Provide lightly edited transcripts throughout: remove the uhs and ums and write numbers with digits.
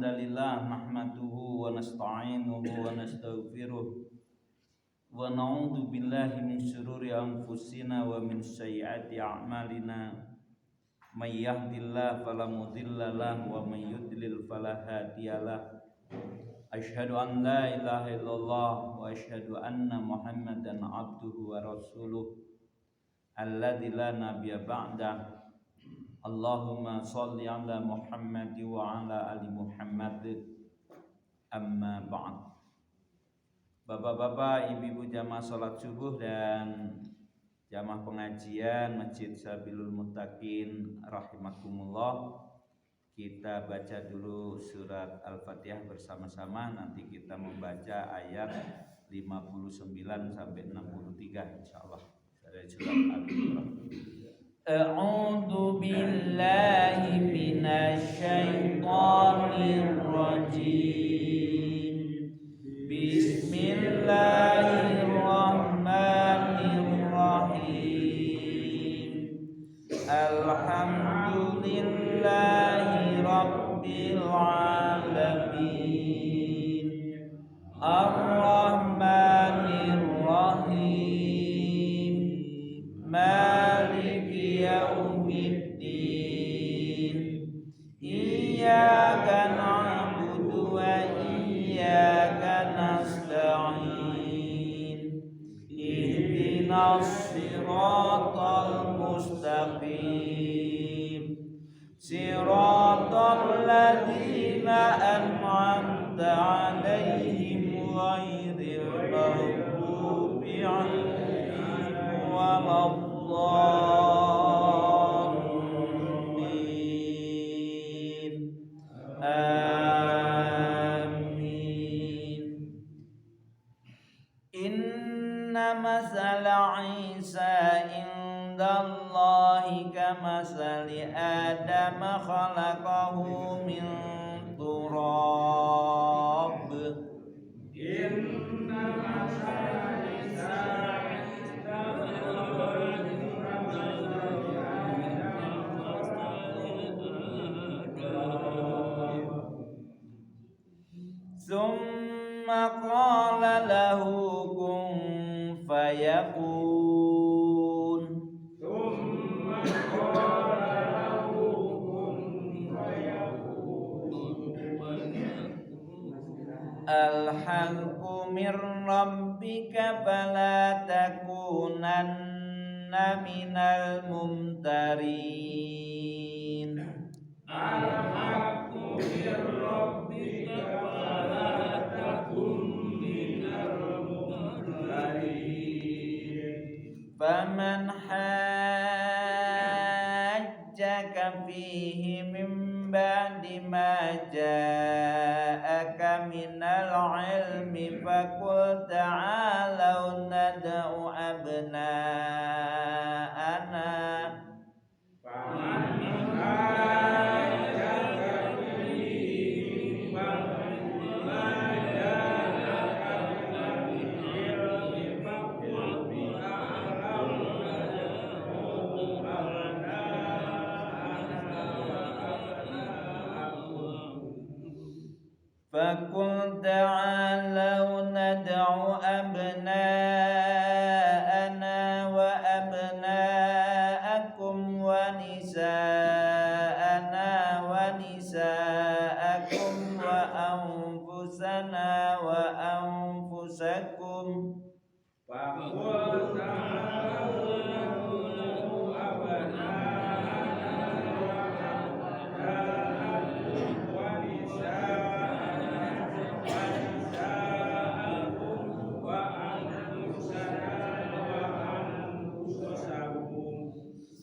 hamdalillah nahmaduhu wa nasta'inuhu wa nastaghfiruh wa na'udzu billahi min syururi anfusina wa min sayyiati a'malina may yahdihillahu fala mudilla lahu wa may yudlil fala hadiyalah. Asyhadu an la ilaha illallah wa asyhadu anna Muhammadan abduhu wa rasuluh alladzi la nabiyya ba'dah. Allahumma sholli ala Muhammad wa ala ali Muhammad. Amma ba'd. Bapak-bapak, ibu-ibu jamaah salat subuh dan jamaah pengajian Masjid Sabilul Muttaqin rahimakumullah. Kita baca dulu surat Al-Fatihah bersama-sama. Nanti kita membaca ayat 59 sampai 63 insyaallah. Dari surat Al-Imran. A'udzu billahi minasy syaithanir rajim. Bismillahirrahmanirrahim. Alhamdulillahi rabbil alamin. Ar-Rahmanir Rahim. Maliki yaumiddin. Iyyaka na'budu wa iyyaka nasta'in. Ihdinas siratal mustaqim. Siratal ladzina an'amta 'alaihim ghairil maghdubi 'alaihim waladdallin. Amin. Inna masala Isa indallahi kamasali Adam khalaqahu min turab. Inna masala Isa indallahi kamasali Adam summa qala lahu kun fayakun. Summa qala lahu kun fayakun. Al-haqqu mir rabbika fala takunanna minal mumtarin. Al-haqqu mir rabbika fala takun minal mumtarin. Faman hajjaka fihi min ba'di ma ja'aka minal ilmi faqul ta'alau nad'u abna'ana. Faqul ta'alau nad'u abna'ana wa abna'akum wa nisa'ana wa nisa'akum wa anfusana wa anfusakum. Faqul ta'alau nad'u abna'ana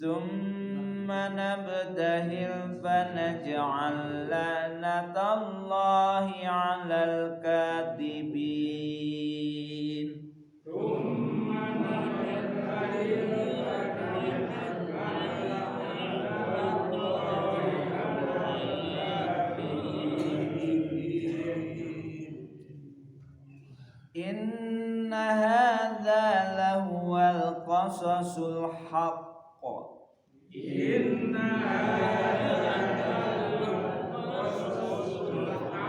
Thumma nabtahil fanaj'al la'natallahi 'alal kadhibin. Thumma nabtahil fanaj'al la'natallahi 'alal kadhibin. Inna hadza lahuwal qasasul haqq. Inna hadza lahuwal qasasul haqq.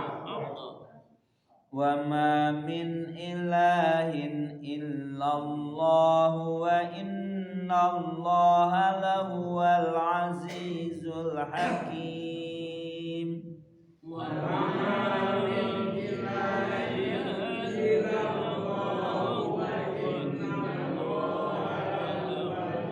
wa ma min ilahin illallah wa innallaha lahuwal azizul hakim. Wa ma min ilahin illallah wa innallaha lahuwal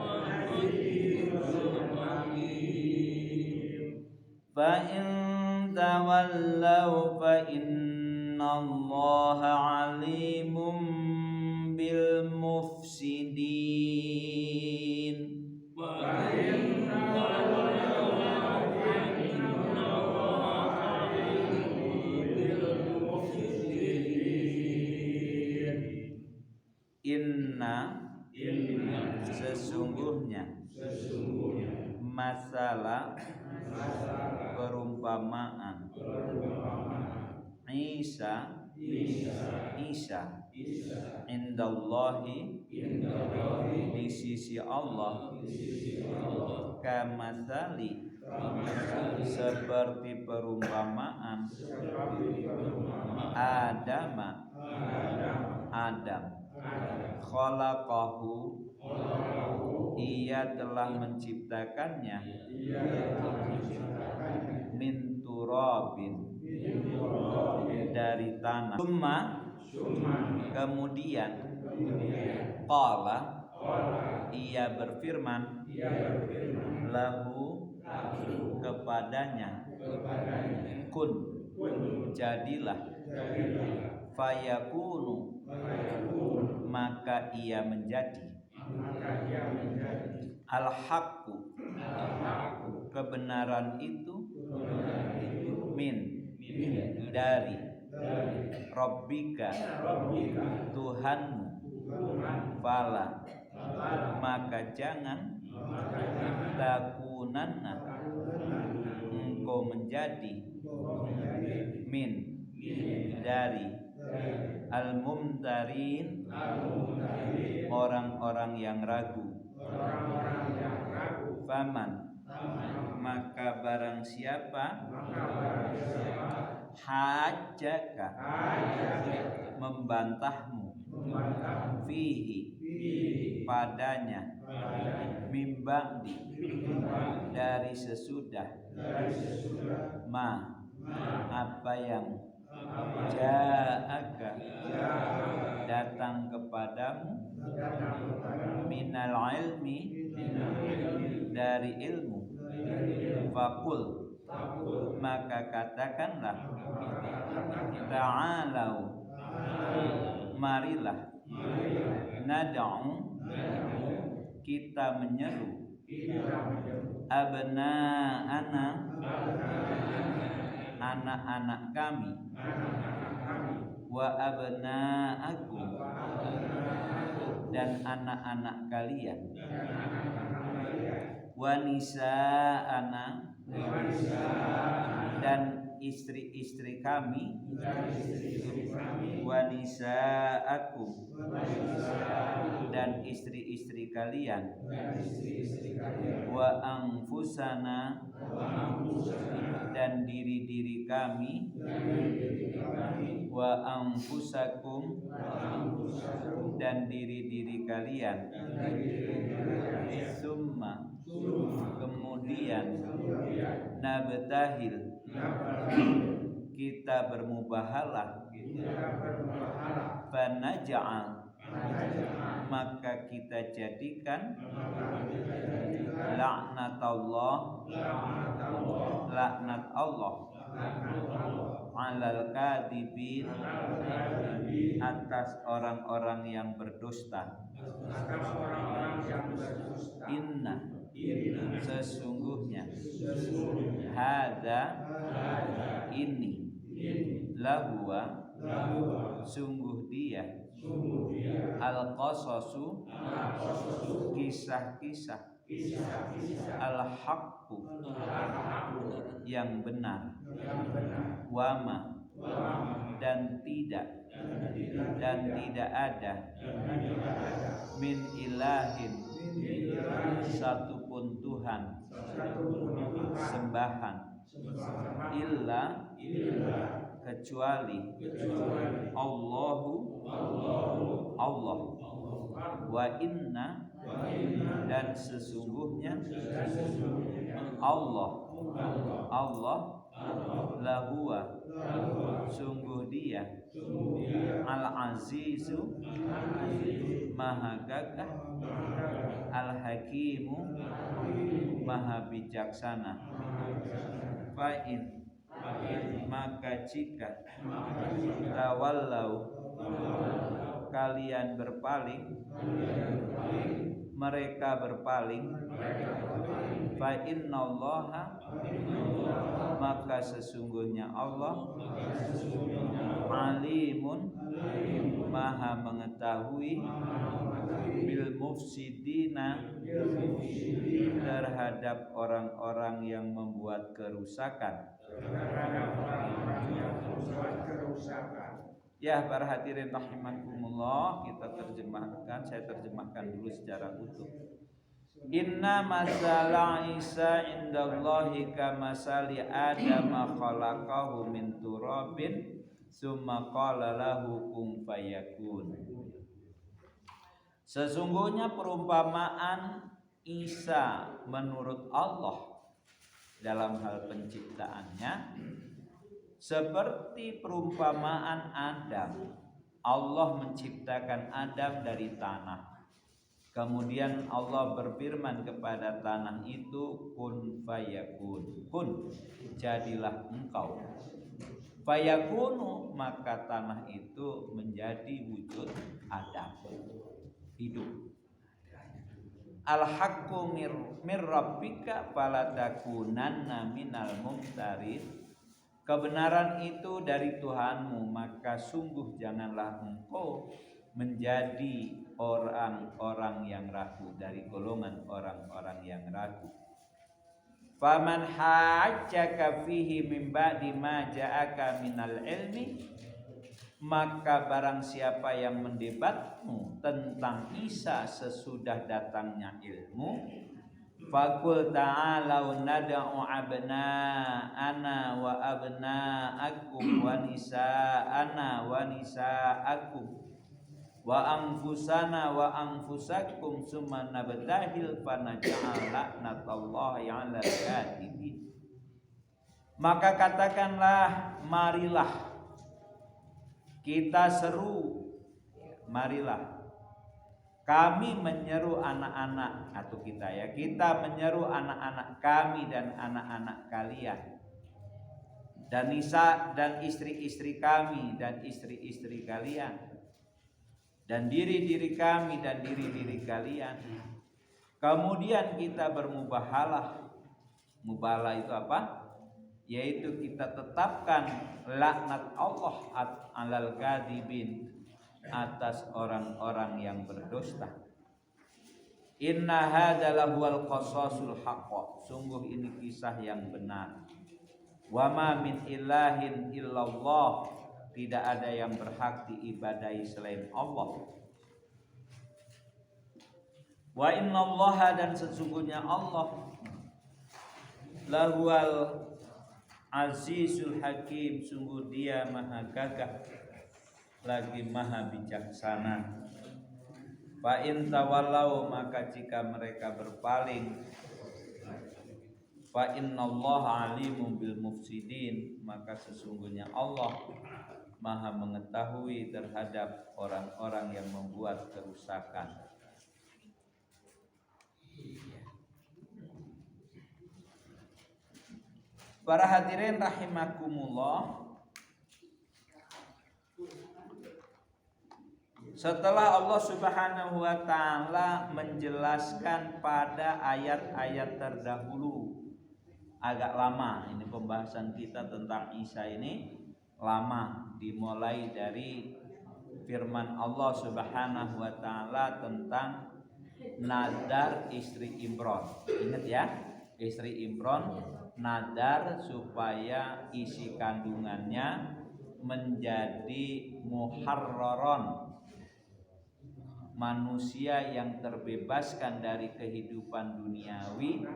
azizul hakim. Fa in tawallaw fa innallaha alimun bil mufsidin. Fa in tawallaw fa innallaha alimun bil mufsidin. Inna sesungguhnya masalah perumpamaan Isa indallahi di sisi Allah kamatsali seperti perumpamaan Adam khalaqahu ia telah menciptakannya min turabin dari tanah. Summa kemudian qala ia berfirman lahu kepadanya kun jadilah fayakunu maka ia menjadi al-haqqu kebenaran itu min dari Rabbika Tuhanmu fala maka jangan takunanna engkau menjadi min dari al-mumtarin orang-orang yang ragu. Faman maka barang siapa hajjaka membantahmu fihi padanya mimba'di dari sesudah ma apa yang ja'aka datang kepadamu minal ilmi dari ilmu fakul maka katakanlah ta'alau marilah nad'u kita menyeru abna'ana anak-anak kami wa abna'akum dan anak-anak kalian wa nisa'ana dan istri-istri kami wa nisa'akum dan istri-istri kalian wa anfusana dan diri-diri kami wa anfusakum dan diri-diri kalian summa kemudian nabtahil kita bermubahalah fanaj'al maka kita jadikan laknat Allah alal kadibin atas orang-orang yang berdusta. Inna sesungguhnya hada ini lahuwa sungguh dia al-qasasu kisah-kisah al-haqqu yang benar wama dan tidak ada min ilahin satupun Tuhan sembahan illa kecuali Allahu Allah, wa inna dan sesungguhnya Allah lahuwa sungguh dia al-azizu maha gagah, al-hakimu maha bijaksana. Fa'in maka jika tawallau kalian berpaling, mereka berpaling, fa innallaha maka sesungguhnya Allah alimun maha mengetahui bil mufsidina terhadap orang-orang yang membuat kerusakan. Ya, para hadirin rahimakumullah, kita terjemahkan, saya terjemahkan dulu secara utuh. Inna masala Isa indallahi kamasali Adam khalaqahu min turabin summa qala lahu kun fayakun. Sesungguhnya perumpamaan Isa menurut Allah dalam hal penciptaannya seperti perumpamaan Adam. Allah menciptakan Adam dari tanah. Kemudian Allah berfirman kepada tanah itu, kun fayakun. Kun, jadilah engkau. Fayakunu, maka tanah itu menjadi wujud Adam. Hidup. Al-haqqu mir rabbika fala takunanna minal mumtarin. Kebenaran itu dari Tuhanmu, maka sungguh janganlah engkau menjadi orang-orang yang ragu, dari golongan orang-orang yang ragu. Faman hajjaka fihi min ba'di ma ja'aka minal ilmi, maka barang siapa yang mendebatmu tentang Isa sesudah datangnya ilmu, faqul ta'alau nad'u abna'ana wa abna'akum wa nisa'ana wa nisa'akum wa anfusana wa anfusakum summa nabtahil fanaj'al la'natallahi 'alal kadhibin. Maka katakanlah, marilah kita seru, marilah kami menyeru anak-anak, atau kita menyeru anak-anak kami dan anak-anak kalian, dan nisa dan istri-istri kami dan istri-istri kalian, dan diri-diri kami dan diri-diri kalian. Kemudian kita bermubahalah. Mubahalah itu apa? Yaitu kita tetapkan laknat Allah alal kadhibin, atas orang-orang yang berdusta. Inna hadalah wal qasasul haqq, sungguh ini kisah yang benar. Wa ma min ilahin illallah, tidak ada yang berhak diibadahi selain Allah. Wa innallaha, dan sesungguhnya Allah lahuwal azizul hakim, sungguh dia maha gagah lagi maha bijaksana. Fa in tawallau, maka jika mereka berpaling, fa innallaha alimun bil mufsidin, maka sesungguhnya Allah maha mengetahui terhadap orang-orang yang membuat kerusakan. Para hadirin rahimakumullah, setelah Allah Subhanahu wa ta'ala menjelaskan pada ayat-ayat terdahulu, agak lama ini pembahasan kita tentang Isa ini, lama, dimulai dari firman Allah Subhanahu wa ta'ala tentang nadar istri Imron. Ingat ya, istri Imron nadar supaya isi kandungannya menjadi muharraron, manusia yang terbebaskan dari kehidupan duniawi,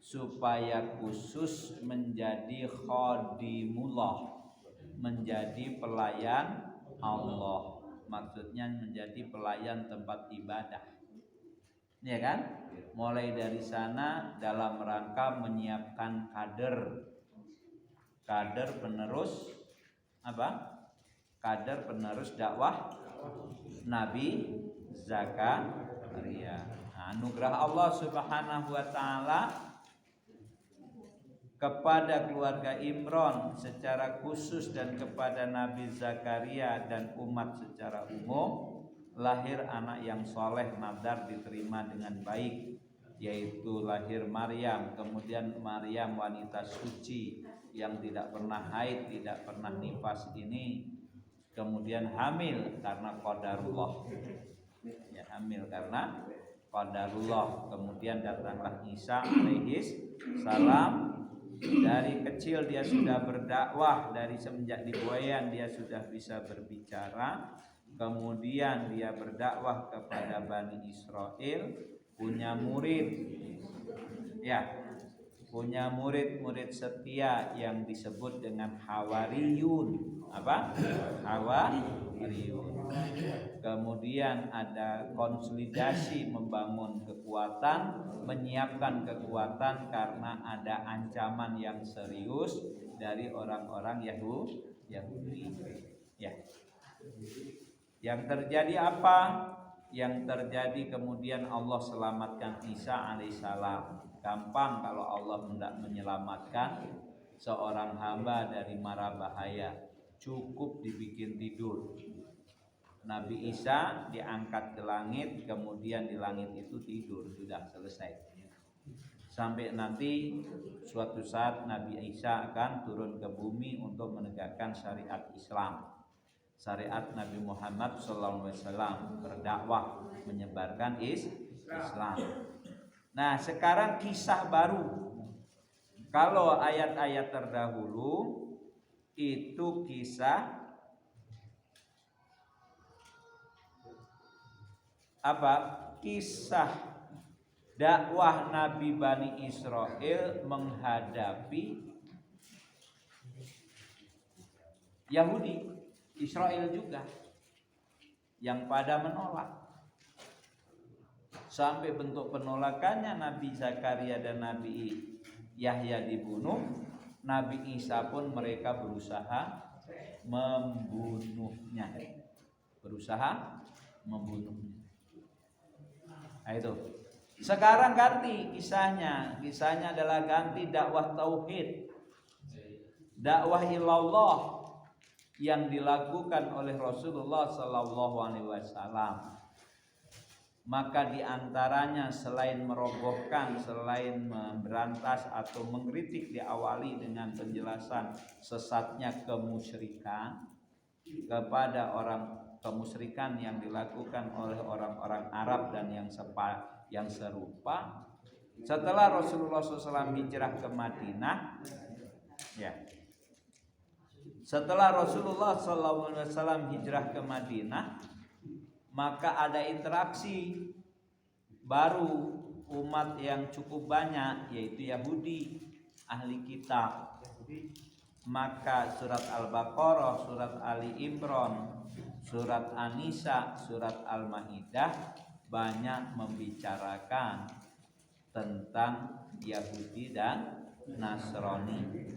supaya khusus menjadi khadimullah, menjadi pelayan Allah. Maksudnya menjadi pelayan tempat ibadah. Ya kan? Mulai dari sana dalam rangka menyiapkan kader penerus apa? Kader penerus dakwah Nabi Zakaria. Anugerah Allah Subhanahu wa taala kepada keluarga Imron secara khusus dan kepada Nabi Zakaria dan umat secara umum, lahir anak yang soleh, nadar diterima dengan baik, yaitu lahir Maryam. Kemudian Maryam wanita suci yang tidak pernah haid, tidak pernah nifas ini kemudian hamil karena qadarullah. Ya, hamil karena qadarullah. Kemudian datanglah Isa alaihis salam. Dari kecil dia sudah berdakwah, dari semenjak dibuayan dia sudah bisa berbicara. Kemudian dia berdakwah kepada Bani Israel, punya murid. Ya, punya murid setia yang disebut dengan Hawariyun. Apa? Hawariyun. Kemudian ada konsolidasi, membangun kekuatan, menyiapkan kekuatan karena ada ancaman yang serius dari orang-orang Yahudi. Ya. Yang terjadi apa? Yang terjadi kemudian Allah selamatkan Isa alaihissalam. Gampang kalau Allah hendak menyelamatkan seorang hamba dari mara bahaya, cukup dibikin tidur. Nabi Isa diangkat ke langit, kemudian di langit itu tidur, sudah selesai. Sampai nanti suatu saat Nabi Isa akan turun ke bumi untuk menegakkan syariat Islam, syariat Nabi Muhammad SAW, berdakwah menyebarkan Islam. Nah, sekarang kisah baru. Kalau ayat-ayat terdahulu itu kisah apa? Kisah dakwah Nabi Bani Israel menghadapi Yahudi, Israel juga yang pada menolak. Sampai bentuk penolakannya Nabi Zakaria dan Nabi Yahya dibunuh, Nabi Isa pun mereka berusaha membunuhnya. Nah, itu. Sekarang ganti kisahnya. Kisahnya adalah ganti dakwah tauhid, dakwah ilallah yang dilakukan oleh Rasulullah sallallahu alaihi wasallam. Maka diantaranya selain merobohkan, selain memberantas atau mengkritik, diawali dengan penjelasan sesatnya kemusyrikan kepada kemusyrikan yang dilakukan oleh orang-orang Arab dan yang serupa. Setelah Rasulullah SAW hijrah ke Madinah, ya. Setelah Rasulullah SAW hijrah ke Madinah, maka ada interaksi baru umat yang cukup banyak, yaitu Yahudi, ahli kitab. Maka surat Al-Baqarah, surat Ali Imran, surat An-Nisa, surat Al-Maidah banyak membicarakan tentang Yahudi dan Nasrani.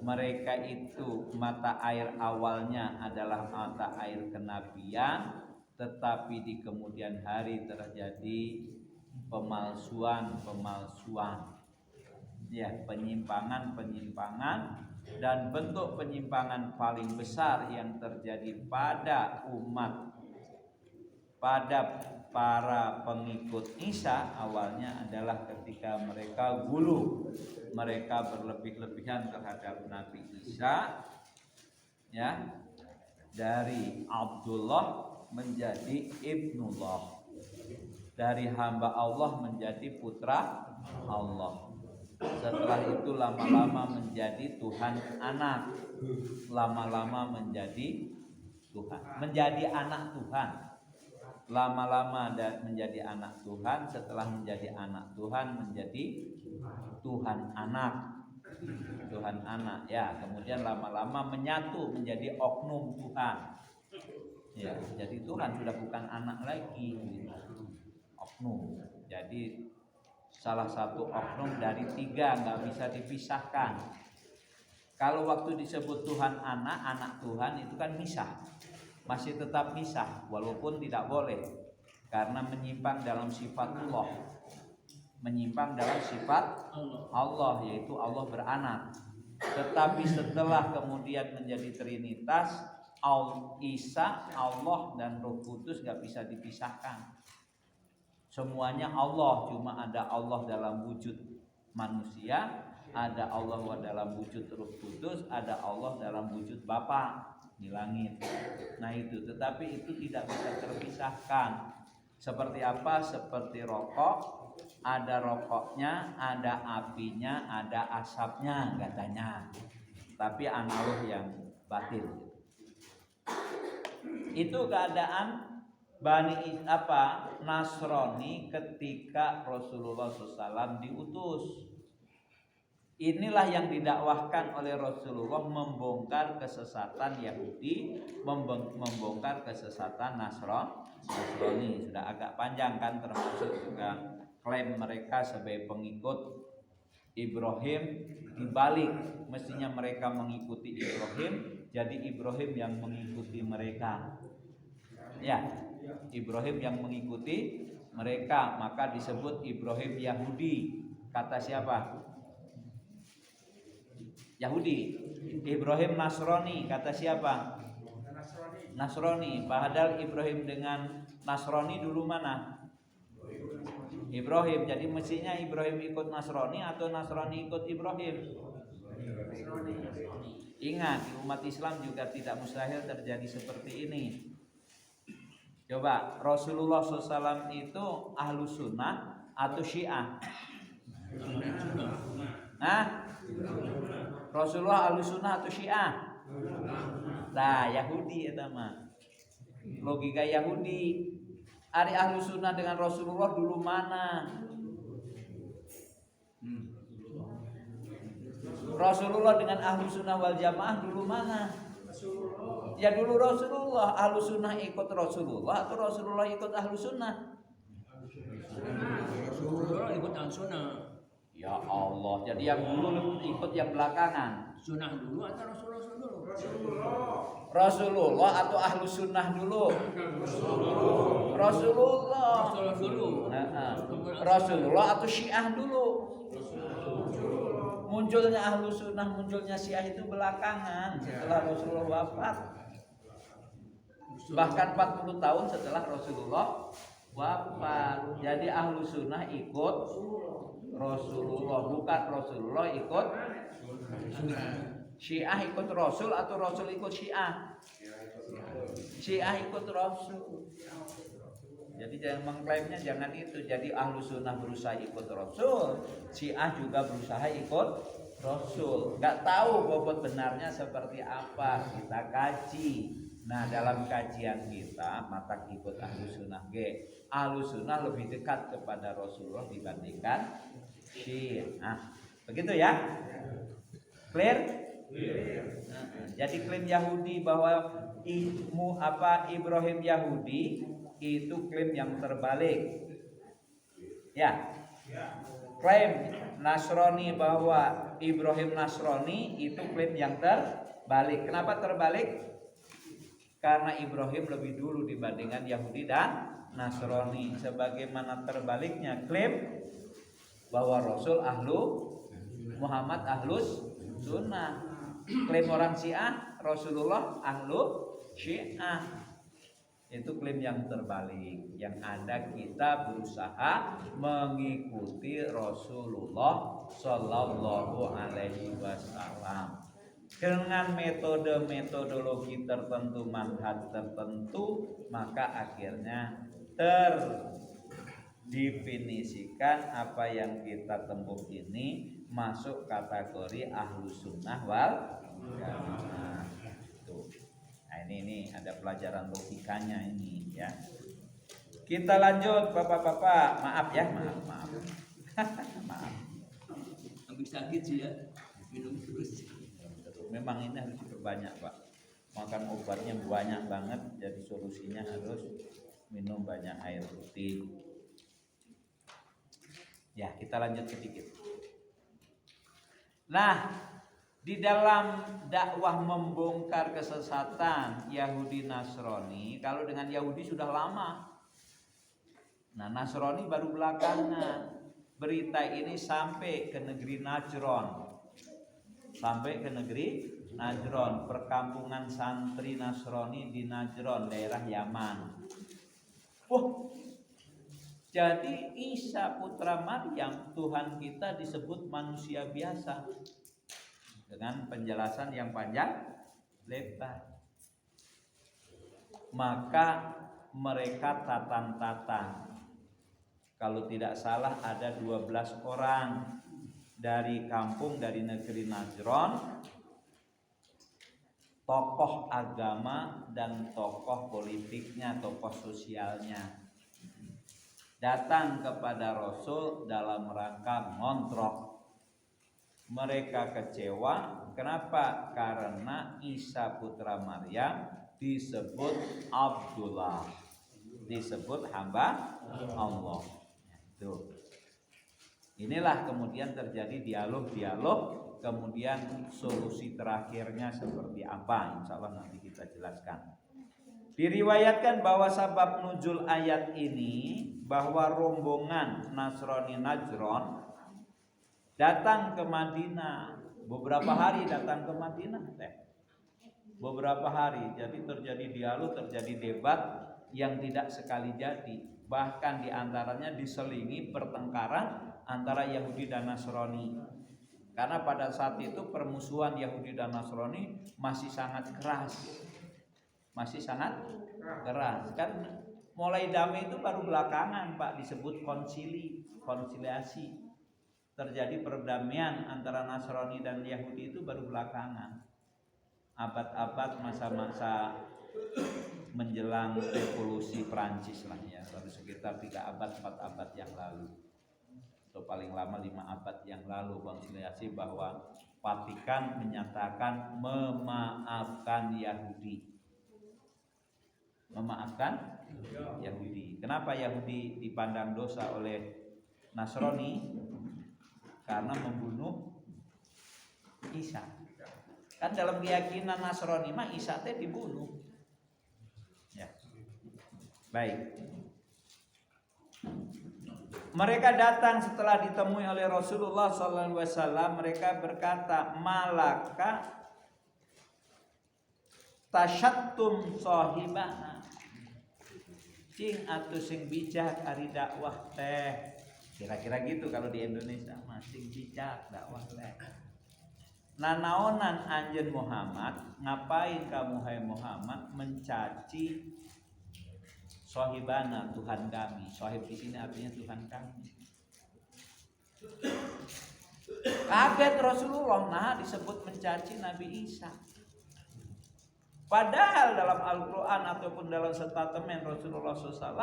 Mereka itu mata air awalnya adalah mata air kenabian, tetapi di kemudian hari terjadi pemalsuan, ya, penyimpangan, dan bentuk penyimpangan paling besar yang terjadi pada para pengikut Isa awalnya adalah ketika mereka gulu, mereka berlebih-lebihan terhadap Nabi Isa, ya, dari Abdullah menjadi Ibnullah, dari hamba Allah menjadi putra Allah. Setelah itu lama-lama menjadi Tuhan anak, lama-lama menjadi Tuhan, menjadi anak Tuhan, lama-lama menjadi anak Tuhan. Setelah menjadi anak Tuhan menjadi Tuhan anak. Tuhan anak ya, kemudian lama-lama menyatu menjadi oknum Tuhan ya, jadi Tuhan sudah bukan anak lagi gitu. Oknum, jadi salah satu oknum dari 3, nggak bisa dipisahkan. Kalau waktu disebut Tuhan anak Tuhan itu kan misah, masih tetap misah walaupun tidak boleh karena menyimpang dalam sifat Allah, menyimpang dalam sifat Allah, yaitu Allah beranak. Tetapi setelah kemudian menjadi Trinitas, Isa, Allah dan Roh Kudus gak bisa dipisahkan. Semuanya Allah, cuma ada Allah dalam wujud manusia, ada Allah dalam wujud Roh Kudus, ada Allah dalam wujud Bapa di langit. Nah itu, tetapi itu tidak bisa terpisahkan. Seperti apa? Seperti rokok, ada rokoknya, ada apinya, ada asapnya katanya. Tapi analog yang batil. Itu keadaan Nasrani ketika Rasulullah SAW diutus. Inilah yang didakwahkan oleh Rasulullah, membongkar kesesatan Yahudi, membongkar kesesatan Nasrani. Sudah agak panjang kan, termasuk juga klaim mereka sebagai pengikut Ibrahim dibalik. Mestinya mereka mengikuti Ibrahim, jadi Ibrahim yang mengikuti mereka. Ya, Ibrahim yang mengikuti mereka, maka disebut Ibrahim Yahudi. Kata siapa? Yahudi. Ibrahim Nasrani, kata siapa? Nasrani. Padahal Ibrahim dengan Nasrani dulu mana? Ibrahim. Jadi mestinya Ibrahim ikut Nasrani atau Nasrani ikut Ibrahim? Ingat, di umat Islam juga tidak mustahil terjadi seperti ini. Coba, Rasulullah SAW itu ahlu sunnah atau syiah? Nah, Rasulullah ahlu sunnah atau syiah? Nah, Yahudi itu mah. Logika Yahudi. Ari ahlu sunnah dengan Rasulullah dulu mana? Rasulullah dengan ahlu sunnah wal jamaah dulu mana? Ya dulu Rasulullah. Ahlu sunnah ikut Rasulullah atau Rasulullah ikut ahlu sunnah? Rasulullah ikut ahlu sunnah. Ya Allah, jadi yang dulu ikut yang belakangan. Sunnah dulu atau Rasulullah dulu? Rasulullah atau ahlu sunnah dulu? Rasulullah dulu. Rasulullah atau syiah dulu? Munculnya ahlu sunnah, munculnya syiah itu belakangan setelah Rasulullah wafat. Bahkan 40 tahun setelah Rasulullah wafat. Jadi ahlu sunnah ikut Rasulullah, bukan Rasulullah ikut Syiah ikut Rasul atau Rasul ikut Syiah? Syiah ikut Rasul. Jadi jangan mengklaimnya, jangan itu. Jadi ahlu sunnah berusaha ikut Rasul, Syiah juga berusaha ikut Rasul. Gak tahu bobot benarnya seperti apa, kita kaji. Nah dalam kajian kita mata ikut ahlu sunnah ahlu sunnah lebih dekat kepada Rasulullah dibandingkan Syiah. Begitu ya? Clear? Jadi klaim Yahudi bahwa Ibrahim Yahudi itu klaim yang terbalik. Ya. Klaim Nasrani bahwa Ibrahim Nasrani itu klaim yang terbalik. Kenapa terbalik? Karena Ibrahim lebih dulu dibandingkan Yahudi dan Nasrani. Sebagaimana terbaliknya klaim bahwa Rasul Muhammad ahlus sunnah. Klaim orang Syiah, Rasulullah ahlu Syiah. Itu klaim yang terbalik. Yang ada kita berusaha mengikuti Rasulullah Sallallahu Alaihi Wasallam dengan metodologi tertentu, manhaj tertentu, maka akhirnya terdefinisikan apa yang kita tempuh ini masuk kategori ahlu sunnah wal jamaah. Nah ini ada pelajaran logikanya ini ya. Kita lanjut bapak-bapak. Maaf ya, maaf. Habis sakit sih ya. Minum terus. Memang ini harus diperbanyak Pak. Makan obatnya banyak banget, jadi solusinya harus minum banyak air putih. Ya, kita lanjut sedikit. Nah, di dalam dakwah membongkar kesesatan Yahudi Nasrani, kalau dengan Yahudi sudah lama. Nah, Nasrani baru belakangan. Berita ini sampai ke negeri Najron. Sampai ke negeri Najron, perkampungan santri Nasrani di Najron, daerah Yaman. Jadi Isa putra Maryam, Tuhan kita disebut manusia biasa. Dengan penjelasan yang panjang lebar. Maka mereka tatan-tatan. Kalau tidak salah ada 12 orang dari kampung, dari negeri Najron, tokoh agama dan tokoh politiknya, tokoh sosialnya, datang kepada Rasul dalam rangka ngontrok. Mereka kecewa. Kenapa? Karena Isa putra Maryam disebut Abdullah, disebut hamba Allah. Tuh. Inilah kemudian terjadi dialog-dialog, kemudian solusi terakhirnya seperti apa, insya Allah nanti kita jelaskan. Diriwayatkan bahwa sebab nuzul ayat ini, bahwa rombongan Nasrani Najron datang ke Madinah, beberapa hari datang ke Madinah, beberapa hari, jadi terjadi dialog, terjadi debat yang tidak sekali jadi, bahkan diantaranya diselingi pertengkaran antara Yahudi dan Nasrani. Karena pada saat itu permusuhan Yahudi dan Nasrani masih sangat keras. Masih sangat keras. Kan mulai damai itu baru belakangan Pak, disebut konsiliasi. Terjadi perdamaian antara Nasrani dan Yahudi itu baru belakangan. Abad-abad masa-masa menjelang revolusi Prancis lah ya, baru sekitar 3 abad 4 abad yang lalu. Atau paling lama 5 abad yang lalu konsiliasi bahwa Vatikan menyatakan memaafkan Yahudi. Memaafkan Yahudi. Kenapa Yahudi dipandang dosa oleh Nasrani? Karena membunuh Isa. Kan dalam keyakinan Nasrani mah Isa teh dibunuh. Ya. Baik. Mereka datang setelah ditemui oleh Rasulullah SAW. Mereka berkata, malaka tasyattum sahibana, cing atuh sing bijak ari dakwah teh. Kira-kira gitu kalau di Indonesia, masing bijak dakwah teh. Nanaonan anjeun Muhammad, ngapain kamu hai Muhammad mencaci sahibana, Tuhan kami. Sahib di sini artinya Tuhan kami. Kaget Rasulullah, nah disebut mencaci Nabi Isa. Padahal dalam Al-Quran ataupun dalam statement Rasulullah SAW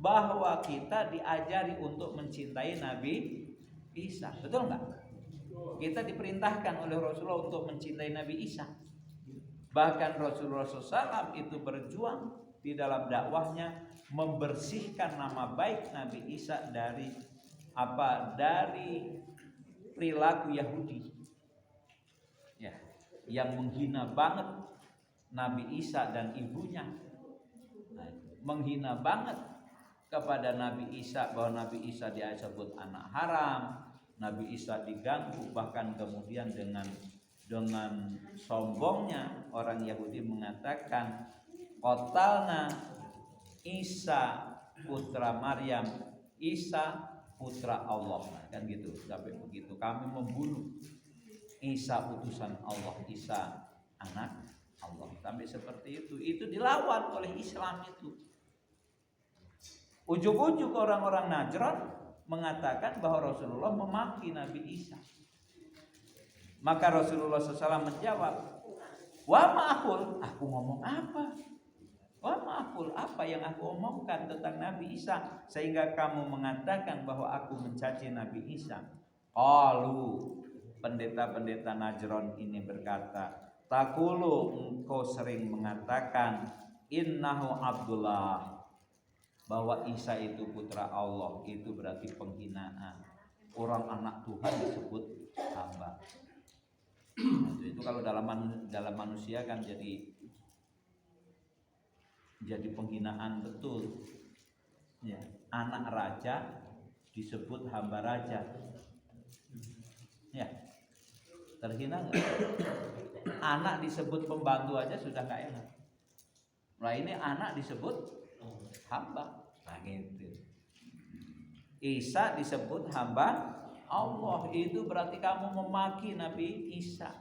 bahwa kita diajari untuk mencintai Nabi Isa, betul nggak? Kita diperintahkan oleh Rasulullah untuk mencintai Nabi Isa. Bahkan Rasulullah SAW itu berjuang di dalam dakwahnya membersihkan nama baik Nabi Isa dari perilaku Yahudi, ya, yang menghina banget Nabi Isa dan ibunya, menghina banget kepada Nabi Isa, bahwa Nabi Isa disebut anak haram, Nabi Isa diganggu, bahkan kemudian dengan sombongnya orang Yahudi mengatakan qatalna Isa putra Maryam, Isa putra Allah, kan gitu, sampai begitu, kami membunuh Isa utusan Allah, Isa anak Allah, sampai seperti itu dilawan oleh Islam itu. Ujug-ujug orang-orang Najran mengatakan bahwa Rasulullah memaki Nabi Isa. Maka Rasulullah SAW menjawab, wa ma'akul, aku ngomong apa? Wa ma'akul, apa yang aku omongkan tentang Nabi Isa sehingga kamu mengatakan bahwa aku mencaci Nabi Isa? Qalu, pendeta-pendeta Najran ini berkata, "Taqulu, engkau sering mengatakan innahu Abdullah, bahwa Isa itu putra Allah." Itu berarti penghinaan. Orang anak Tuhan disebut hamba. Itu kalau dalam manusia kan jadi penghinaan betul. Ya, anak raja disebut hamba raja. Ya, terhina nggak? Anak disebut pembantu aja sudah nggak enak. Nah ini anak disebut hamba. Nah gitu. Isa disebut hamba Allah. Itu berarti kamu memaki Nabi Isa,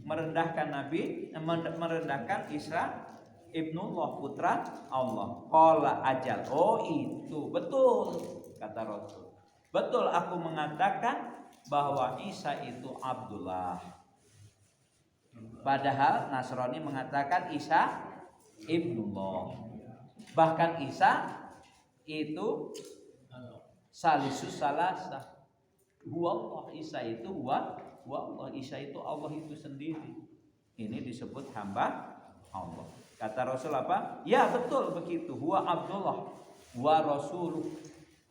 merendahkan merendahkan Isa ibnullah, putra Allah. Qala ajal. Oh itu betul, kata Rasul. Betul aku mengatakan bahwa Isa itu Abdullah. Padahal Nasrani mengatakan Isa ibnullah. Bahkan Isa itu salisus salasa. Huwa Allah. Isa itu huwa Allah. Isa itu Allah itu sendiri. Ini disebut hamba Allah. Kata Rasul apa? Ya betul begitu. Huwa Abdullah wa Rasuluh.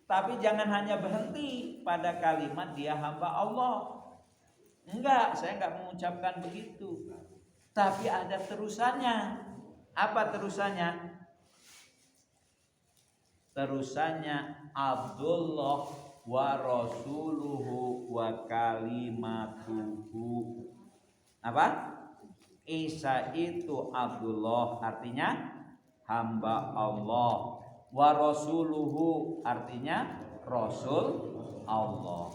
Tapi jangan hanya berhenti pada kalimat dia hamba Allah. Enggak, saya enggak mengucapkan begitu. Tapi ada terusannya. Apa terusannya? Terusannya Abdullah wa Rasuluhu wa kalimatuhu. Apa? Isa itu Abdullah, artinya hamba Allah. Wa Rasuluhu artinya Rasul Allah.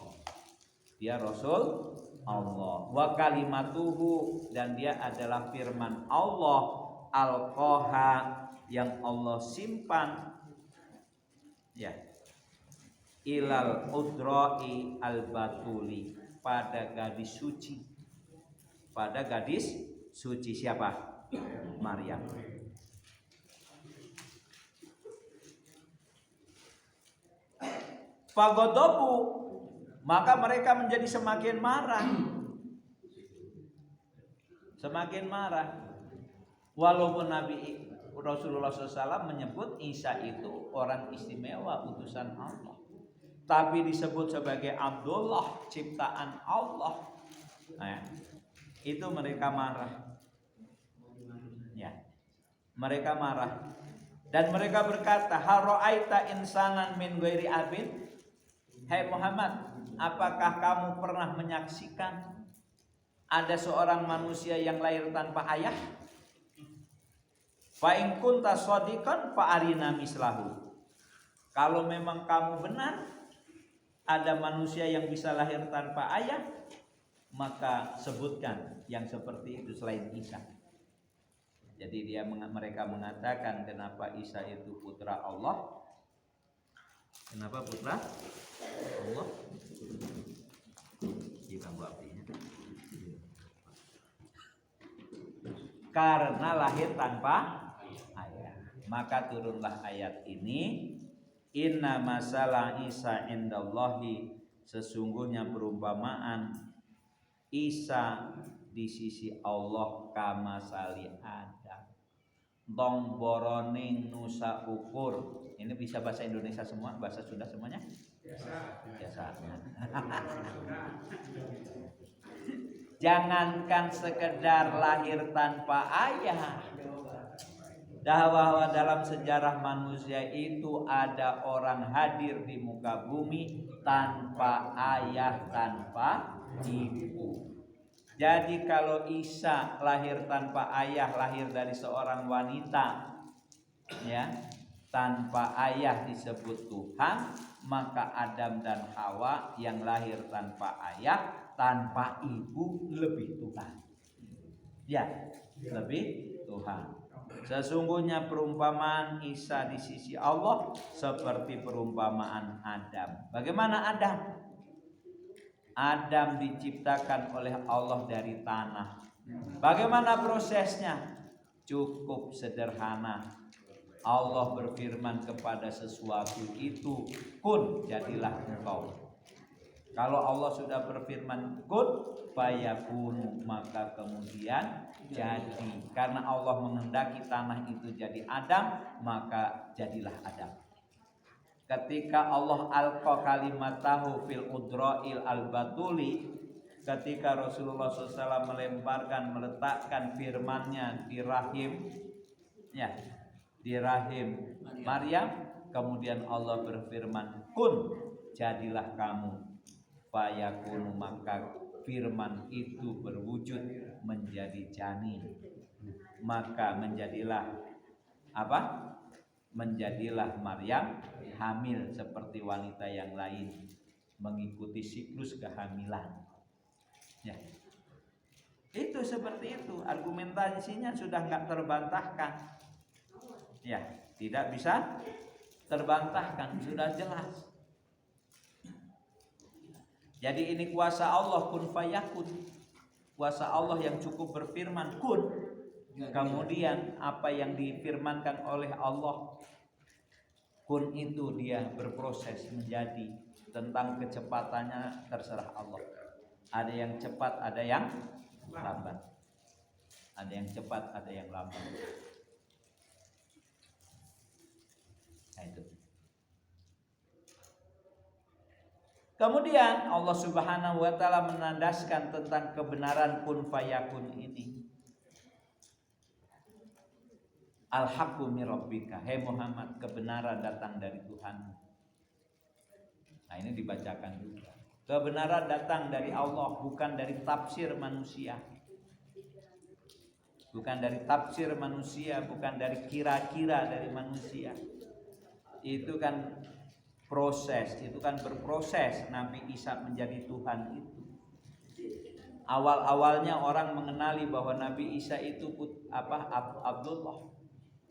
Dia Rasul Allah. Wa kalimatuhu, dan dia adalah firman Allah. Al-Qaha, yang Allah simpan. Ya. Ilal udrai al-batuli, pada gadis suci. Pada gadis suci siapa? Maryam. Fagodobu, maka mereka menjadi semakin marah. Semakin marah. Walaupun Nabi Rasulullah SAW menyebut Isa itu orang istimewa, utusan Allah, tapi disebut sebagai Abdullah, ciptaan Allah. Nah, itu mereka marah. Ya, mereka marah. Dan mereka berkata, "Hal ra'aita insanan min ghairi abin?" Hai Muhammad, apakah kamu pernah menyaksikan ada seorang manusia yang lahir tanpa ayah? Fa in kunta shadiqan fa arina mislahu. Kalau memang kamu benar ada manusia yang bisa lahir tanpa ayah, maka sebutkan yang seperti itu selain Isa. Jadi mereka mengatakan, kenapa Isa itu putra Allah? Kenapa putra Allah? Karena lahir tanpa ayah. Maka turunlah ayat ini, inna masalah Isa indallahi, sesungguhnya perumpamaan Isa di sisi Allah kama sali Adam. Dong boroning nusa ukur. Ini bisa bahasa Indonesia semua, bahasa Sunda semuanya? Biasa. Jangankan sekedar lahir tanpa ayah, bahwa dalam sejarah manusia itu ada orang hadir di muka bumi tanpa ayah, tanpa ibu. Jadi kalau Isa lahir tanpa ayah, lahir dari seorang wanita, ya, tanpa ayah disebut Tuhan, maka Adam dan Hawa yang lahir tanpa ayah, tanpa ibu lebih Tuhan. Ya, lebih Tuhan. Sesungguhnya perumpamaan Isa di sisi Allah seperti perumpamaan Adam. Bagaimana Adam? Adam diciptakan oleh Allah dari tanah. Bagaimana prosesnya? Cukup sederhana. Allah berfirman kepada sesuatu itu, kun, jadilah engkau. Kalau Allah sudah berfirman kun fayakunu, maka kemudian jadi. Karena Allah menghendaki tanah itu jadi Adam, maka jadilah Adam. Ketika Allah alqa kalimatahu fil udra'il al-batuli, ketika Rasulullah SAW meletakkan firman-Nya di rahim, ya, di rahim Maryam, kemudian Allah berfirman kun, jadilah kamu, fayakunu, maka firman itu berwujud menjadi janin, maka menjadilah apa? Menjadilah Maryam hamil seperti wanita yang lain, mengikuti siklus kehamilan. Ya. Itu seperti itu, argumentasinya sudah nggak terbantahkan. Ya, tidak bisa terbantahkan, sudah jelas. Jadi ini kuasa Allah kun fayakun. Kuasa Allah yang cukup berfirman kun. Kemudian apa yang difirmankan oleh Allah kun itu dia berproses menjadi. Tentang kecepatannya terserah Allah. Ada yang cepat, ada yang lambat. Ada yang cepat, ada yang lambat. Nah itu. Kemudian Allah Subhanahu wa taala menandaskan tentang kebenaran kun fayakun ini. Al-haqqu min rabbika, hai Muhammad, kebenaran datang dari Tuhanmu. Nah ini dibacakan juga. Kebenaran datang dari Allah, bukan dari tafsir manusia. Bukan dari tafsir manusia, bukan dari kira-kira dari manusia. Itu kan proses, itu kan berproses Nabi Isa menjadi Tuhan itu. Awal-awalnya orang mengenali bahwa Nabi Isa itu Abdullah.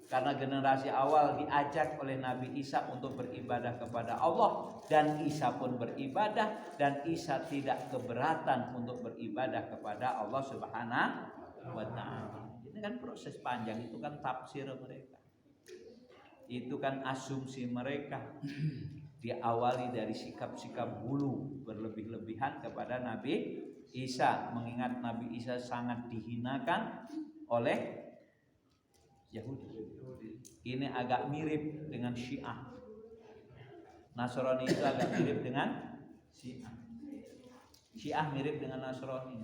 Karena generasi awal diajak oleh Nabi Isa untuk beribadah kepada Allah, dan Isa pun beribadah, dan Isa tidak keberatan untuk beribadah kepada Allah Subhanahu wa taala. Ini kan proses panjang, itu kan tafsir mereka. Itu kan asumsi mereka. Diawali dari sikap-sikap hulu berlebih-lebihan kepada Nabi Isa, mengingat Nabi Isa sangat dihinakan oleh Yahudi. Ini agak mirip dengan Syiah. Nasrani itu agak mirip dengan Syiah. Syiah mirip dengan Nasrani.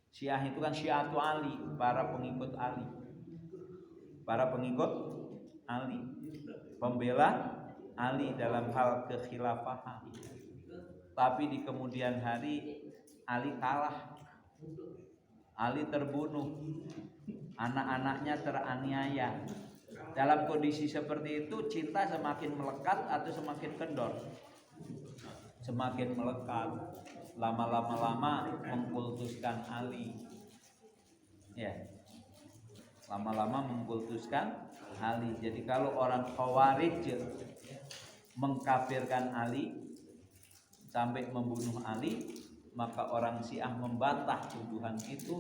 Syiah itu kan Syiatu Ali, para pengikut Ali. Para pengikut Ali, pembela Ali dalam hal kekhilafahan. Tapi di kemudian hari Ali kalah. Ali terbunuh. Anak-anaknya teraniaya. Dalam kondisi seperti itu, cinta semakin melekat atau semakin kendor? Semakin melekat. Lama-lama mengkultuskan Ali. Ya. Lama-lama mengkultuskan Ali. Jadi kalau orang Khawarij mengkafirkan Ali sampai membunuh Ali, maka orang Syiah membantah tuduhan itu.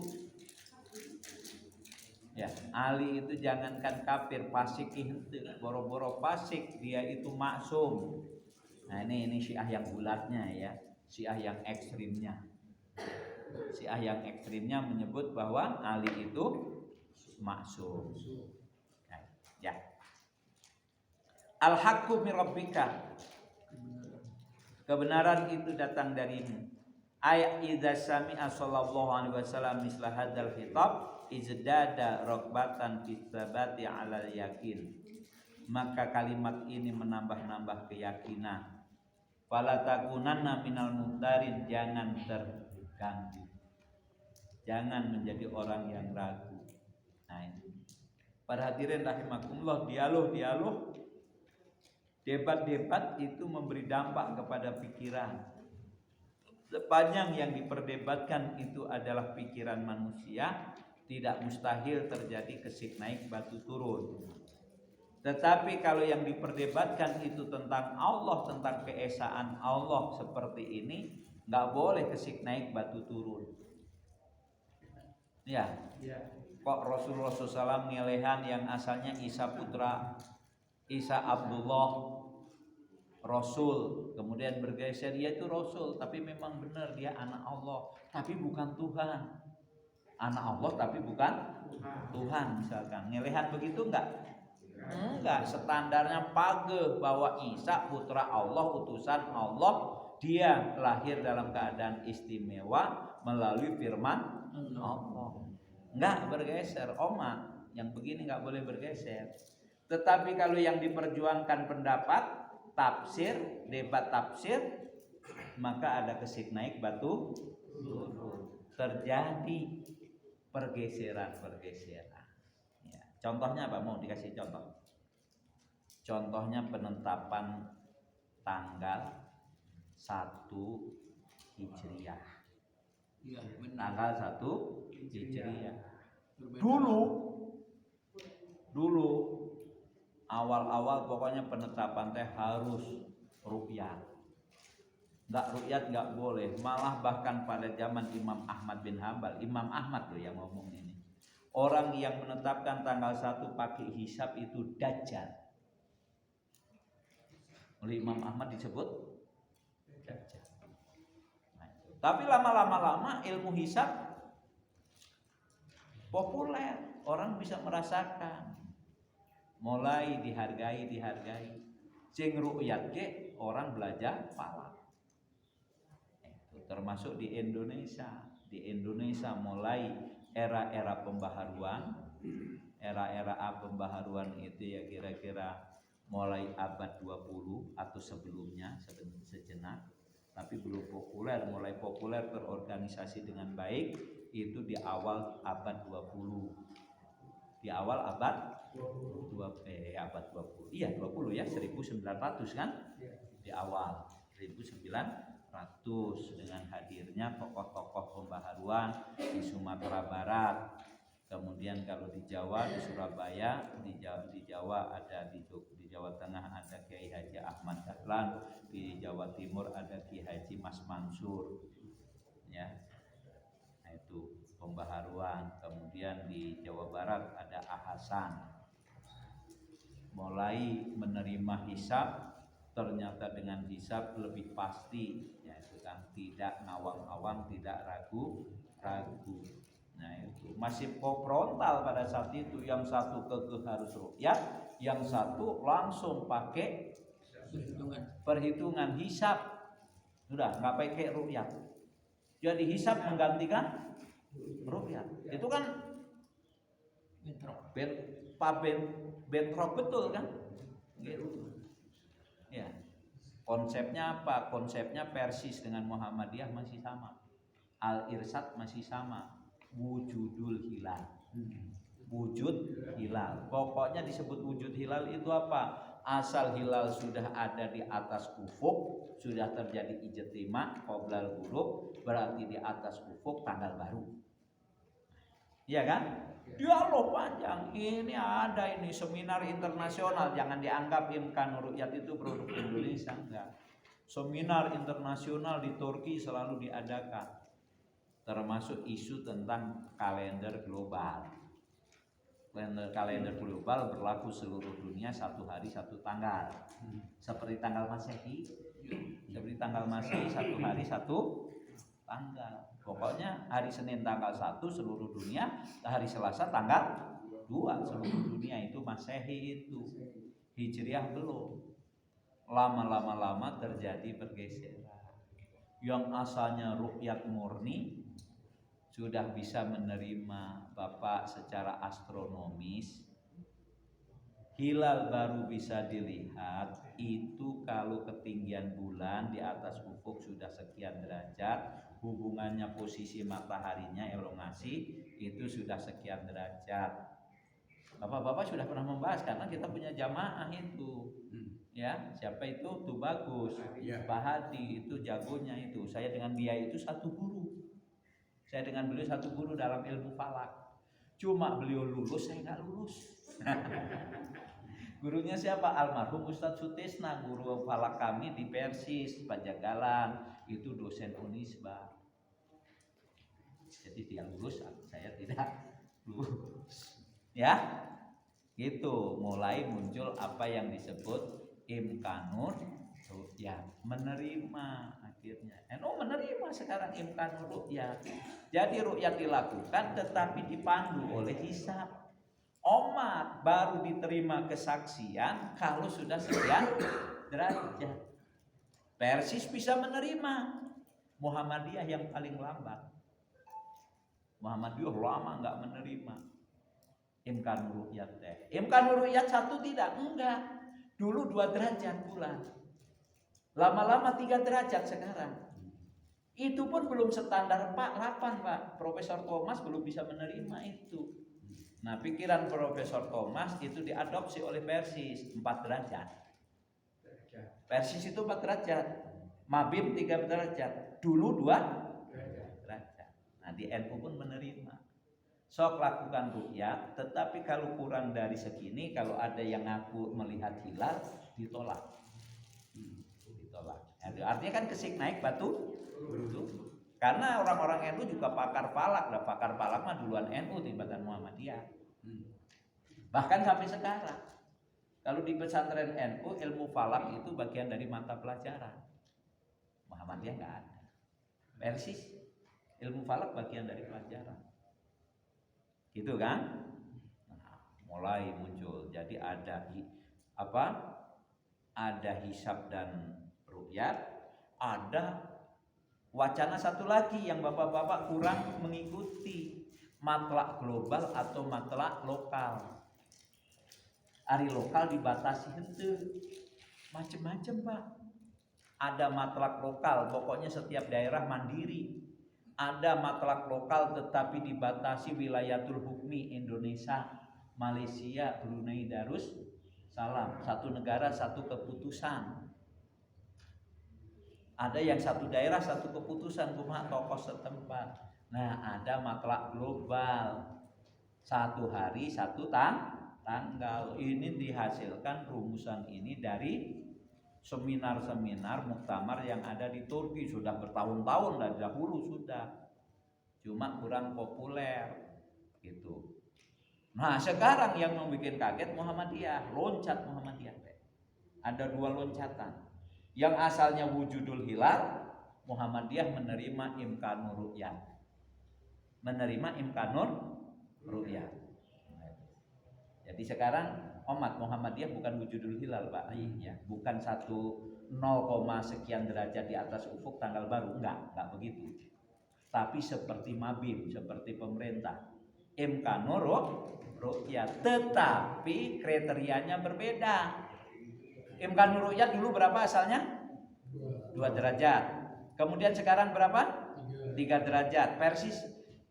Ya, Ali itu jangankan kafir, fasik itu, boro-boro fasik, dia itu maksum. Nah ini Syiah yang bulatnya ya, Syiah yang ekstrimnya. Syiah yang ekstrimnya menyebut bahwa Ali itu maksum. Nah, ya. Al-haqqu min rabbika. Kebenaran itu datang darimu. Ayat idza sami'a sallallahu alaihi wasallam misla hadzal khitab izdada raqbatan fisabati 'alal yakin. Maka kalimat ini menambah-nambah keyakinan. Fala takunanna minal mumtarin, jangan terganggu. Jangan menjadi orang yang ragu. Nah ini. Para hadirin rahimakumullah, dialog, debat-debat itu memberi dampak kepada pikiran. Sepanjang yang diperdebatkan itu adalah pikiran manusia, tidak mustahil terjadi kesik naik batu turun. Tetapi kalau yang diperdebatkan itu tentang Allah, tentang keesaan Allah seperti ini, nggak boleh kesik naik batu turun. Ya. Kok Rasulullah SAW ngelehan yang asalnya Isa putra, Isa Abdullah, Rasul, kemudian bergeser dia itu Rasul, tapi memang benar dia anak Allah, tapi bukan Tuhan. Anak Allah tapi bukan Tuhan misalkan. Ngelehan begitu enggak? Enggak, standarnya page bahwa Isa putra Allah, utusan Allah, dia lahir dalam keadaan istimewa melalui firman Allah. Enggak bergeser, Oma, yang begini enggak boleh bergeser. Tetapi kalau yang diperjuangkan pendapat, tafsir, debat tafsir, maka ada kesik naik batu turun. Terjadi pergeseran. Ya. Contohnya apa? Mau dikasih contoh? Contohnya penetapan tanggal 1 Hijriah. Iya, benar. Tanggal 1 Hijriah. Berbeda. Dulu awal-awal pokoknya penetapan teh harus ruqyah. Enggak ruqyah enggak boleh. Malah bahkan pada zaman Imam Ahmad bin Hambal, Imam Ahmad loh yang ngomong ini. Orang yang menetapkan tanggal 1 pakai hisab itu dajjal. Oleh Imam Ahmad disebut dajjal. Nah, tapi lama-lama ilmu hisab populer, orang bisa merasakan. Mulai dihargai. Sing ru'yat ge orang belajar falak. Itu termasuk di Indonesia. Di Indonesia mulai era-era pembaharuan. Era-era pembaharuan itu ya kira-kira mulai abad 20 atau sebelumnya sejenak, tapi belum populer. Mulai populer berorganisasi dengan baik itu di awal abad 20. Di awal abad 20. Iya 20 ya, 1900 kan? Di awal 1900 dengan hadirnya tokoh-tokoh pembaharuan di Sumatera Barat. Kemudian kalau di Jawa, di Surabaya, di Jawa ada di Jawa Tengah ada Kiai Haji Ahmad Dahlan, di Jawa Timur ada Kiai Haji Mas Mansur, ya, nah itu pembaharuan. Kemudian di Jawa Barat ada Ahasan, mulai menerima hisab, ternyata dengan hisab lebih pasti, ya itu kan tidak ngawang-awang, tidak ragu. Nah itu masih frontal pada saat itu. Yang satu kekeh harus ruqyah, yang satu langsung pakai perhitungan hisab. Sudah nggak pakai ruqyah. Jadi hisab menggantikan ruqyah. Itu kan bentrok betul kan? Gitu. Ya. Konsepnya apa? Konsepnya persis dengan Muhammadiyah masih sama. Al-Irsyad masih sama. Wujudul hilal. Wujud hilal. Pokoknya disebut wujud hilal itu apa? Asal hilal sudah ada di atas ufuk, sudah terjadi ijtima qoblal ghurub, berarti di atas ufuk tanggal baru. Iya kan? Dialog panjang. Ini ada ini seminar internasional, jangan dianggap Imkan Ruqyat itu produk Indonesia, enggak. Seminar internasional di Turki selalu diadakan. Termasuk isu tentang kalender global. Kalender global berlaku seluruh dunia, satu hari satu tanggal. Seperti tanggal Masehi. Seperti tanggal Masehi, satu hari satu tanggal. Pokoknya hari Senin tanggal 1 seluruh dunia, hari Selasa tanggal 2 seluruh dunia. Itu Masehi itu. Hijriah belum. Lama-lama terjadi pergeseran. Yang asalnya ruqyat murni sudah bisa menerima Bapak secara astronomis. Hilal baru bisa dilihat itu kalau ketinggian bulan di atas ufuk sudah sekian derajat, hubungannya posisi mataharinya elongasi itu sudah sekian derajat. Bapak-bapak sudah pernah membahas karena kita punya jamaah itu. Ya, siapa itu? Tuh bagus. Pak Hadi itu jagonya itu. Saya dengan dia itu satu guru. Saya dengan beliau satu guru dalam ilmu falak. Cuma beliau lulus, saya nggak lulus. Gurunya siapa? Almarhum Ustadz Sutisna, guru falak kami di Persis, Pajagalan. Itu dosen Unisba. Jadi dia lulus, saya tidak lulus. Ya, gitu. Mulai muncul apa yang disebut Imkanur ru'yat, menerima akhirnya. NU menerima sekarang imkanur ru'yat. Jadi ru'yat dilakukan tetapi dipandu oleh hisab. Umat baru diterima kesaksian kalau sudah sekian derajat. Persis bisa menerima, Muhammadiyah yang paling lambat. Muhammadiyah lama nggak menerima imkanur ru'yat teh. Imkanur ru'yat 1 tidak, enggak. Dulu 2 derajat bulan. Lama-lama 3 derajat sekarang. Itu pun belum standar 8 Pak. Profesor Thomas belum bisa menerima itu. Nah, pikiran Profesor Thomas itu diadopsi oleh Persis 4 derajat. Persis itu 4 derajat. Mabim 3 derajat. Dulu 2 derajat. Nah, di NU pun menerima. Sok lakukan ru'yat, tetapi kalau kurang dari segini, kalau ada yang ngaku melihat hilal, ditolak. Artinya kan kesik naik batu. Karena orang-orang NU juga pakar falak, lah pakar falak mah duluan NU timbatan Muhammadiyah. Bahkan sampai sekarang, kalau di pesantren NU ilmu falak itu bagian dari mata pelajaran. Muhammadiyah nggak ada. Persis ilmu falak bagian dari pelajaran. Gitu kan? Nah, mulai muncul. Jadi ada Ada hisab dan ru'yat, ada wacana satu lagi yang bapak-bapak kurang mengikuti, matlak global atau matlak lokal. Ari lokal dibatasi henteu, macem-macem Pak. Ada matlak lokal, pokoknya setiap daerah mandiri. Ada matlak lokal tetapi dibatasi wilayatul hukmi Indonesia, Malaysia, Brunei Darussalam. 1 negara 1 keputusan. Ada yang 1 daerah 1 keputusan kumaha tokoh setempat. Nah, ada matlak global. 1 hari 1 tanggal. Ini dihasilkan rumusan ini dari seminar-seminar muktamar yang ada di Turki. Sudah bertahun-tahun dari dahulu sudah. Cuma kurang populer gitu. Nah, sekarang yang membuat kaget Muhammadiyah, loncat Muhammadiyah. Ada 2 loncatan. Yang asalnya wujudul hilal, Muhammadiyah menerima imkanur ru'yat. Menerima imkanur ru'yat. Jadi sekarang umat Muhammadiyah bukan wujudul hilal Pak, ya. Bukan 0, sekian derajat di atas ufuk tanggal baru, enggak begitu. Tapi seperti mabim, seperti pemerintah, imkanur ru'yat, tetapi kriterianya berbeda. Imkanur ru'yat dulu berapa asalnya? 2 derajat. Kemudian sekarang berapa? 3 derajat. Persis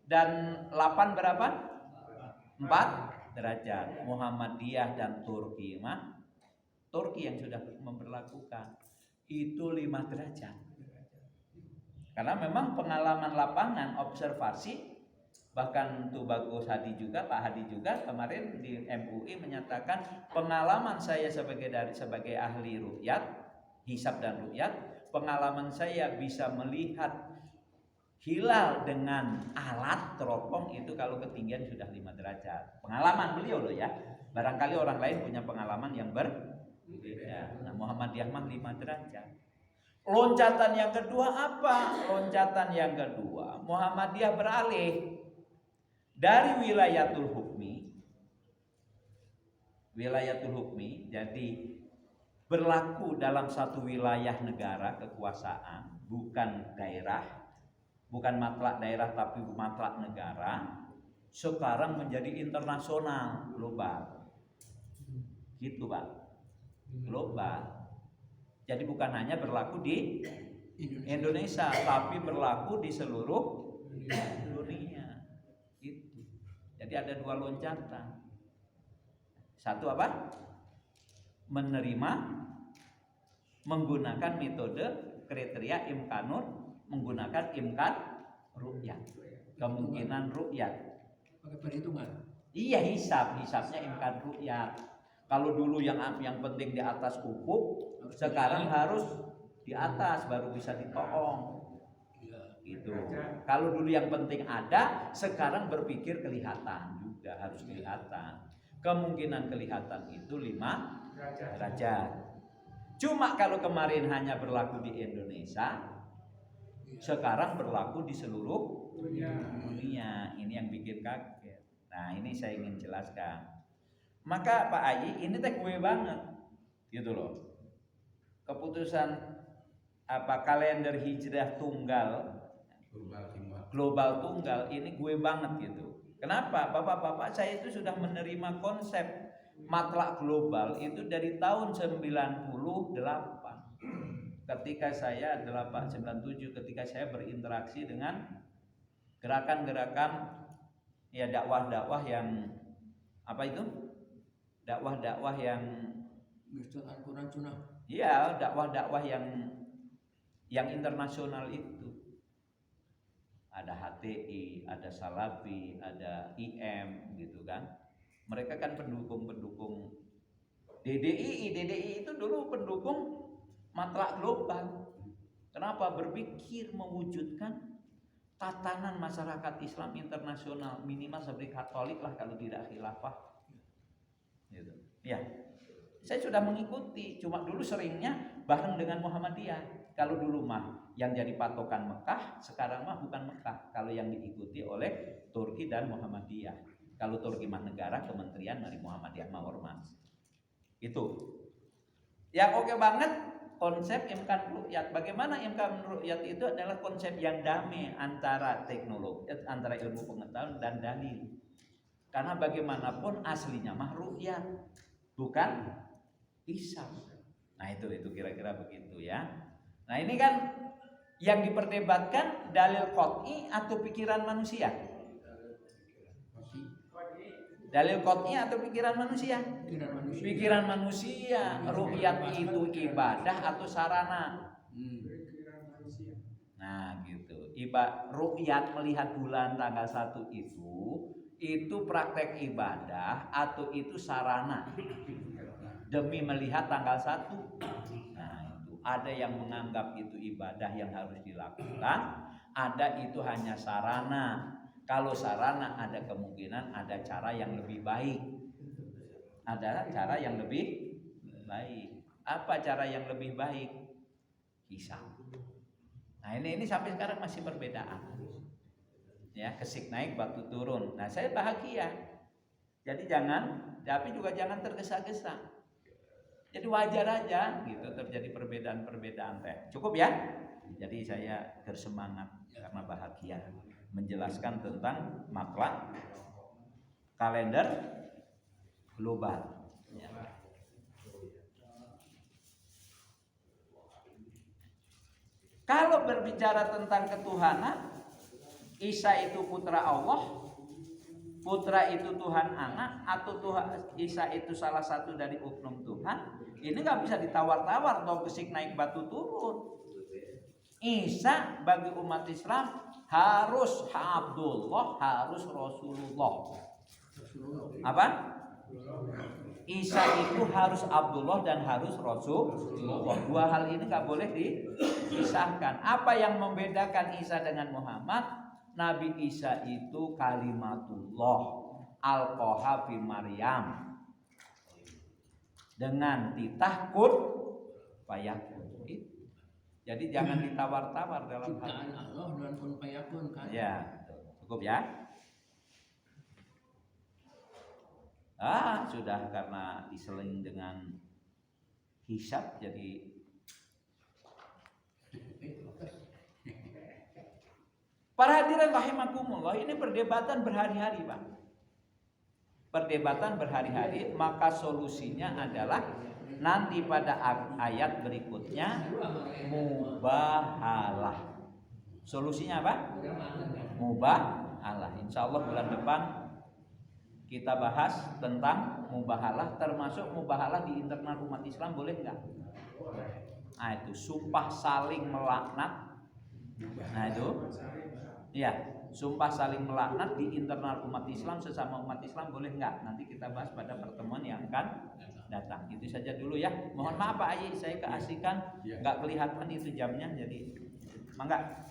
dan 8 berapa? 4 derajat. Muhammadiyah dan Turki yang sudah memberlakukan itu 5 derajat. Karena memang pengalaman lapangan, observasi, bahkan Tubagus Hadi juga, Pak Hadi juga kemarin di MUI menyatakan pengalaman saya sebagai ahli ru'yat, hisab dan ru'yat, pengalaman saya bisa melihat hilal dengan alat teropong itu kalau ketinggian sudah 5 derajat. Pengalaman beliau loh ya. Barangkali orang lain punya pengalaman yang berbeda. Nah, Muhammadiyah mah 5 derajat. Loncatan yang kedua apa? Loncatan yang kedua, Muhammadiyah beralih dari wilayatul hukmi jadi berlaku dalam satu wilayah negara kekuasaan, bukan daerah, bukan matlak daerah tapi matlak negara. Sekarang menjadi internasional, global. Gitu Pak. Global. Jadi bukan hanya berlaku di Indonesia tapi berlaku di seluruh dunia. Gitu. Jadi ada 2 loncatan. Satu apa? Menerima menggunakan metode kriteria imkanur, menggunakan imkan ru'yat. Kemungkinan ru'yat. Pakai perhitungan. Iya, hisabnya imkan ru'yat. Kalau dulu yang penting di atas ufuk, sekarang harus di atas baru bisa ditoong. Gitu. Kalau dulu yang penting ada, sekarang berpikir kelihatan juga, harus kelihatan. Kemungkinan kelihatan itu 5 derajat. Cuma kalau kemarin hanya berlaku di Indonesia, sekarang berlaku di seluruh dunia. Ini yang bikin kaget. Nah, ini saya ingin jelaskan. Maka Pak Ayi, ini teh gue banget, gitu loh. Keputusan kalender hijrah tunggal, global tunggal, ini gue banget gitu. Kenapa? Bapak-bapak saya itu sudah menerima konsep matlak global itu dari tahun 98. Ketika saya 97, ketika saya berinteraksi dengan gerakan-gerakan ya dakwah-dakwah yang apa itu? Dakwah-dakwah yang Al-Quran Sunnah. Iya, dakwah-dakwah yang internasional itu. Ada HTI, ada Salafi, ada IM gitu kan. Mereka kan pendukung-pendukung DDI itu dulu pendukung matlak global. Kenapa? Berpikir mewujudkan tatanan masyarakat Islam internasional minimal seperti Katolik lah kalau tidak khilafah. Gitu. Ya, saya sudah mengikuti. Cuma dulu seringnya bareng dengan Muhammadiyah. Kalau dulu mah yang jadi patokan Mekah, sekarang mah bukan Mekah. Kalau yang diikuti oleh Turki dan Muhammadiyah. Kalau Turki mah negara, kementerian dari Muhammadiyah mah ormas. Itu. Yang oke banget konsep imkan ru'yat. Bagaimana imkan ru'yat itu adalah konsep yang damai antara teknologi, antara ilmu pengetahuan dan dalil. Karena bagaimanapun aslinya mah ru'yat, bukan hisab. Nah itu kira-kira begitu ya. Nah ini kan yang diperdebatkan dalil qot'i atau pikiran manusia. Dalil qot'i atau pikiran manusia? Pikiran manusia. Ru'yat itu ibadah atau sarana? Nah gitu. Ru'yat melihat bulan tanggal 1 itu praktek ibadah atau itu sarana demi melihat tanggal 1. Nah itu ada yang menganggap itu ibadah yang harus dilakukan, ada itu hanya sarana. Kalau sarana ada kemungkinan ada cara yang lebih baik. Ada cara yang lebih baik. Apa cara yang lebih baik? Hisab. Nah ini sampai sekarang masih perbedaan. Ya, kesik naik batu turun. Nah saya bahagia. Jadi tapi juga jangan tergesa-gesa. Jadi wajar aja gitu terjadi perbedaan-perbedaan teh. Cukup ya? Jadi saya bersemangat karena bahagia menjelaskan tentang matlak kalender global. Ya. Kalau berbicara tentang ketuhanan, Isa itu putra Allah, putra itu Tuhan anak, atau Isa itu salah satu dari oknum Tuhan, ini nggak bisa ditawar-tawar atau kesik naik batu turun. Isa bagi umat Islam harus Abdullah, harus Rasulullah. Apa? Isa itu harus Abdullah dan harus Rasulullah. Dua hal ini nggak boleh dipisahkan. Apa yang membedakan Isa dengan Muhammad? Nabi Isa itu kalimatullah, alqaha fi Maryam, dengan titah kun fayakun. Jadi jangan ditawar-tawar dalam hal ini. Allah dan kun fayakun kan. Ya, cukup ya. Sudah karena diseling dengan hisab jadi para hadirin rahimakumullah, ini perdebatan berhari-hari, Pak. Perdebatan berhari-hari, maka solusinya adalah nanti pada ayat berikutnya mubahalah. Solusinya apa? Mubahalah. Insya Allah bulan depan kita bahas tentang mubahalah, termasuk mubahalah di internal umat Islam boleh nggak? Nah itu sumpah saling melaknat. Nah itu, ya sumpah saling melaknat di internal umat Islam, sesama umat Islam boleh nggak? Nanti kita bahas pada pertemuan yang akan datang. Itu saja dulu ya. Mohon maaf Pak Ayi, saya keasikan nggak kelihatan itu jamnya, jadi mangga.